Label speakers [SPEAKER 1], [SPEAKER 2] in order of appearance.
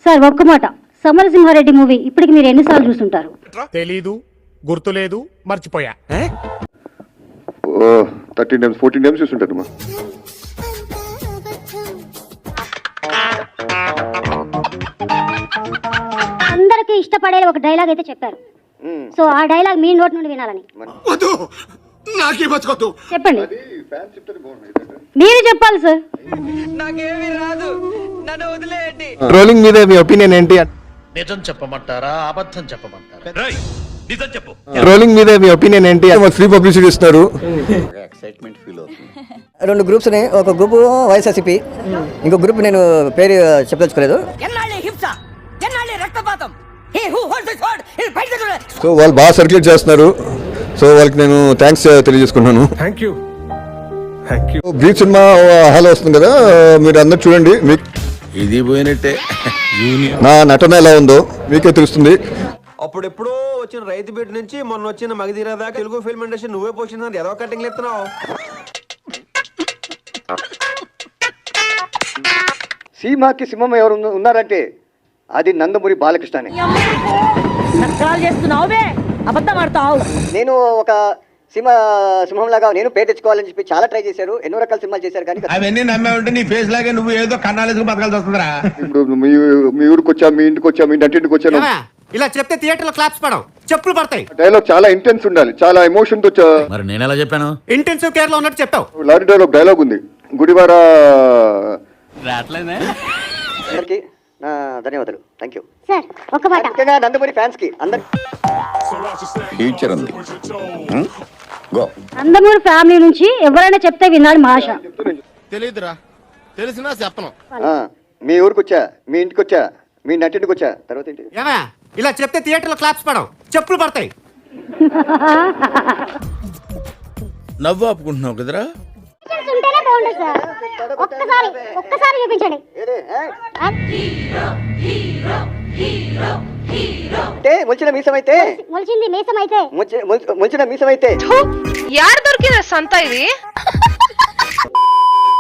[SPEAKER 1] Sir ఒక్క మాట, Samarasimha Reddy movie ఇప్పటికి మీరు ఎన్నిసార్లు చూస్తుంటారు?
[SPEAKER 2] తెలీదు, గుర్తులేదు, మర్చిపోయా.
[SPEAKER 3] 13 times 14 times చూస్తుంటాను.
[SPEAKER 1] అందరికి ఇష్టపడే ఒక డైలాగ్ అయితే చెప్పారు. సో ఆ డైలాగ్ మీ నోటి నుండి వినాలని. చెప్పండి, మీరు చెప్పాలి సార్.
[SPEAKER 4] ట్రోలింగ్ మీద మీ ఒపీనియన్ ఏంటి?
[SPEAKER 5] నిజం చెప్పమంటారా అబద్ధం చెప్పమంటారా? నిజం చెప్పు.
[SPEAKER 4] ట్రోలింగ్ మీద మీ ఒపీనియన్ ఏంటి?
[SPEAKER 3] ఫ్రీ పబ్లిసిటీ ఇస్తున్నారు.
[SPEAKER 5] ఎక్సైట్మెంట్ ఫీల్ అవుతుంది.
[SPEAKER 6] 2 గ్రూప్స్ ఉన్నాయి. ఒక గ్రూప్ వైఎస్ఆర్సీపీ, ఇంకో గ్రూప్ నేను పేరు చెప్పదలుచుకోలేదు.
[SPEAKER 3] సో వాళ్ళు బాగా సర్క్యులేట్ చేస్తున్నారు. సో వాళ్ళకి నేను థ్యాంక్స్ తెలియజేసుకుంటున్నాను.
[SPEAKER 2] Thank you.
[SPEAKER 3] Brief cinema hall వస్తుంది కదా, మీరు అందరు చూడండి. మీకు
[SPEAKER 5] ఇది పోయినట్టే.
[SPEAKER 3] నా నటన ఎలా ఉందో మీకే తెలుస్తుంది.
[SPEAKER 7] అప్పుడెప్పుడో వచ్చిన రైతు బిడ్డ నుంచి మొన్న వచ్చిన మగధీర దాకా తెలుగు ఫిల్మ్ ఇండస్ట్రీ నువ్వే పోషిందని ఏదో కటింగ్ ఎత్తున్నావు.
[SPEAKER 8] సీమాకి సింహం ఎవరు ఉన్నారంటే అది నందమూరి బాలకృష్ణనే. నేను ఒక సింహంలాగా నేను పేరు తెచ్చుకోవాలని చెప్పి చాలా ట్రై చేశారు. ఎన్నో రకాల సినిమాలు చేశారు కానీ
[SPEAKER 5] అవన్నీ నమ్మే ఉంటే నీ ఫేస్ లాగే నువ్వు ఏదో కన్నాలేసుకు బతకాల్సి వస్తుందిరా.
[SPEAKER 3] ఇప్పుడు మీ ఊరికి వచ్చా, మీ ఇంటికి వచ్చా, మీ ఇంటికి వచ్చాను.
[SPEAKER 2] ఇలా చెప్తే థియేటర్ లో క్లాప్స్ పడవు, చెప్పులు పడతాయి.
[SPEAKER 3] డైలాగ్ చాలా ఇంటెన్స్ ఉండాలి, చాలా ఎమోషన్ తో.
[SPEAKER 5] మరి నేను ఎలా చెప్పాను?
[SPEAKER 2] ఇంటెన్సివ్ కేర్ లో ఉన్నట్టు చెప్తావు.
[SPEAKER 3] లారీ డైలాగ్ ఉంది, గుడివార.
[SPEAKER 8] అందరికి నా ధన్యవాదాలు. థ్యాంక్ యూ
[SPEAKER 1] సార్ ఒక్క మాట,
[SPEAKER 8] ముఖ్యంగా నందమూరి ఫ్యాన్స్ కి అందరికి.
[SPEAKER 5] ఫ్యూచర్ ఉంది.
[SPEAKER 1] నందమూరి ఫ్యామిలీ నుంచి ఎవరైనా చెప్తే వినాలి మా ఆశ.
[SPEAKER 2] తెలీదురా, తెలిసినా చెప్పను.
[SPEAKER 8] మీ ఊరికి వచ్చా, మీ ఇంటికి వచ్చా, మీ నటింటికి వచ్చా, తర్వాత ఏంటి?
[SPEAKER 2] ఇలా చెప్తే థియేటర్ లో క్లాప్స్ పడవు, చెప్పులు పడతాయి.
[SPEAKER 5] నవ్వు ఆపుకుంటున్నావు కదరా.
[SPEAKER 1] ఒక్కసారి చూపించండి.
[SPEAKER 8] అంటే మొలిచిన మీసమైతే
[SPEAKER 1] మొలిచింది మీసమైతే
[SPEAKER 8] మొలిచిన మీసమైతే
[SPEAKER 9] యార్ దొరికిన సంత ఇది.